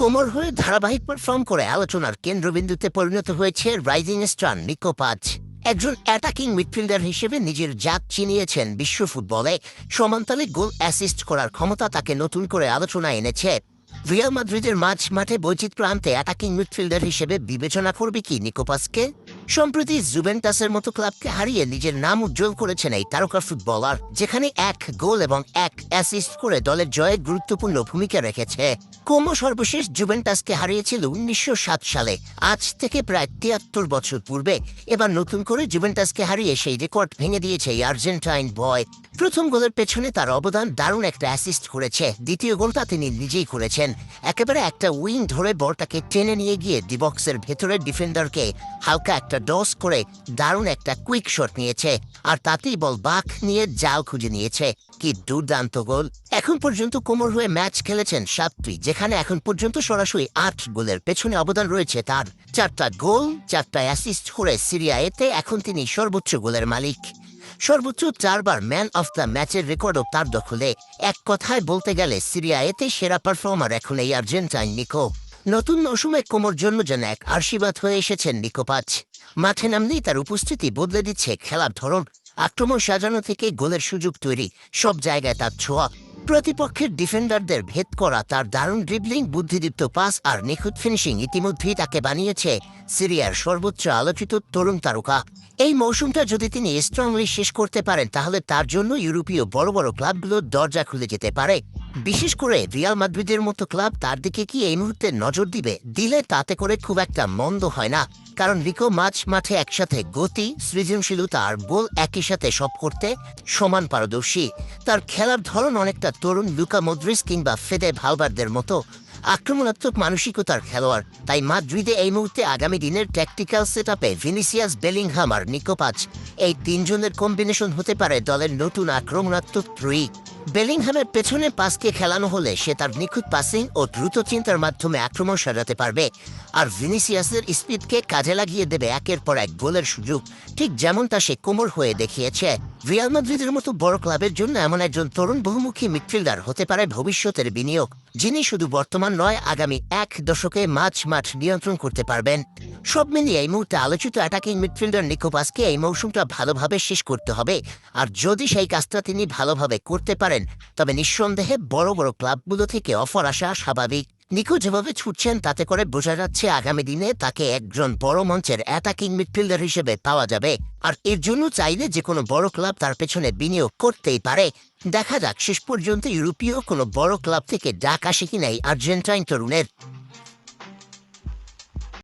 কোমর হয়ে ধারাবাহিক পারফর্ম করে আলোচনার কেন্দ্রবিন্দুতে পরিণত হয়েছে রাইজিং স্টার নিকো পাজ। একজন অ্যাটাকিং মিডফিল্ডার হিসেবে নিজের জাত চিনিয়েছেন বিশ্ব ফুটবলে। সমান্তালে গোল অ্যাসিস্ট করার ক্ষমতা তাকে নতুন করে আলোচনায় এনেছে। রিয়াল মাদ্রিদের মাঝ মাঠে বৈচিত্র্য আনতে অ্যাটাকিং মিডফিল্ডার হিসেবে বিবেচনা করবে কি নিকো পাজকে? সম্প্রতি জুভেন্টাসের মতো ক্লাবকে হারিয়ে নিজের নাম উজ্জ্বল করেছেন এই তারকা ফুটবলার, যেখানে এক গোল এবং এক অ্যাসিস্ট করে দলের জয়ে গুরুত্বপূর্ণ ভূমিকা রেখেছে। কোমো সর্বশেষ জুভেন্টাসকে হারিয়েছিল 1907 সালে, আজ থেকে প্রায় 73 বছর পূর্বে। এবার নতুন করে জুভেন্টাসকে হারিয়ে সেই রেকর্ড ভেঙে দিয়েছে এই আর্জেন্টাইন বয়। প্রথম গোলের পেছনে তার অবদান, দারুণ একটা অ্যাসিস্ট করেছে। দ্বিতীয় গোলটা তিনি নিজেই করেছেন। একেবারে একটা উইং ধরে বলটাকে টেনে নিয়ে গিয়ে ডিবক্সের ভেতরের ডিফেন্ডারকে হালকা একটা ডস করে দারুণ একটা কুইক শট নিয়েছে, আর তাতেই বল বাক নিয়ে জাল খুঁজে নিয়েছে। কি দুর্দান্ত গোল! এখন পর্যন্ত কোমর হয়ে ম্যাচ খেলেছেন 7টি, যেখানে এখন পর্যন্ত সরাসরি 8 গোলের পেছনে অবদান রয়েছে তার। 4টা গোল, 4টা অ্যাসিস্ট করে সিরিয়া এতে এখন তিনি সর্বোচ্চ গোলের মালিক। সর্বোচ্চ 4বার ম্যান অফ দ্য ম্যাচের রেকর্ডও তার দখলে। এক কথায় বলতে গেলে সিরিয়া এতে সেরা পারফর্মার এখন এই আর্জেন্টাইন নিকো। নতুন মৌসুমে কোমর জন্য যেন এক আশীর্বাদ হয়ে এসেছেন নিকো পাজ। মাঠে নামলেই তার উপস্থিতি বদলে দিচ্ছে খেলার ধরন। আক্রমণ সাজানো থেকে গোলের সুযোগ তৈরি, সব জায়গায় তার ছোঁয়া। প্রতিপক্ষের ডিফেন্ডারদের ভেদ করা তার দারুণ ড্রিবলিং, বুদ্ধিদীপ্ত পাস আর নিখুঁত ফিনিশিং ইতিমধ্যেই তাকে বানিয়েছে সিরিয়ার সর্বোচ্চ আলোচিত তরুণ তারকা। এই মৌসুমটা যদি তিনি স্ট্রংলি শেষ করতে পারেন, তাহলে তার জন্য ইউরোপীয় বড় বড় ক্লাবগুলোর দরজা খুলে যেতে পারে। বিশেষ করে রিয়াল মাদ্রিদের মতো ক্লাব তার দিকে কি এই মুহূর্তে নজর দিলে তাতে করে খুব একটা মন্দ হয় না। কারণ নিকো মাঠে একসাথে গতি, সৃজনশীলতা আর গোল একই সাথে সব করতে সমান পারদর্শী। তার খেলার ধরন অনেকটা তরুণ লুকা মদ্রিচ কিংবা ফেদে ভালভার্দের মতো আক্রমণাত্মক মানসিকতার খেলোয়াড়। তাই মাদ্রিদে এই মুহূর্তে আগামী দিনের ট্যাকটিক্যাল সেটআপে ভিনিসিয়াস, বেলিংহাম আর নিকো পাজ, এই তিনজনের কম্বিনেশন হতে পারে দলের নতুন আক্রমণাত্মক ত্রয়ী। বেলিংহামের পেছনে পাসকে খেলানো হলে সে তার নিখুঁত পাসিং ও দ্রুত চিন্তার মাধ্যমে আক্রমণ সাজাতে পারবে, আর ভিনিসিয়াসের স্পিডকে কাজে লাগিয়ে দেবে একের পর এক গোলের সুযোগ, ঠিক যেমনটা সে কোমর হয়ে দেখিয়েছে। রিয়াল মাদ্রিদের মতো বড় ক্লাবের জন্য এমন একজন তরুণ বহুমুখী মিডফিল্ডার হতে পারে ভবিষ্যতের বিনিয়োগ, যিনি শুধু বর্তমান নয়, আগামী 1 দশকে মাঠ নিয়ন্ত্রণ করতে পারবেন। সব মিলিয়ে এই মুহূর্তে আলোচিত অ্যাটাকিং মিডফিল্ডার নিকো পাজকে এই মৌসুমটা ভালোভাবে শেষ করতে হবে। আর যদি সেই কাজটা তিনি ভালোভাবে করতে পারেন, তবে নিঃসন্দেহে বড় বড় ক্লাবগুলো থেকে অফার আসা স্বাভাবিক। নিকো যেভাবে ছুটছেন তাতে করে বোঝা যাচ্ছে আগামী দিনে তাকে একজন বড় মঞ্চের অ্যাটাকিং মিডফিল্ডার হিসেবে পাওয়া যাবে। আর এর জন্য চাইলে যে কোনো বড় ক্লাব তার পেছনে বিনিয়োগ করতেই পারে। দেখা যাক শেষ পর্যন্ত ইউরোপীয় কোনো বড় ক্লাব থেকে ডাক আসে কিনা এই আর্জেন্টাইন তরুণের।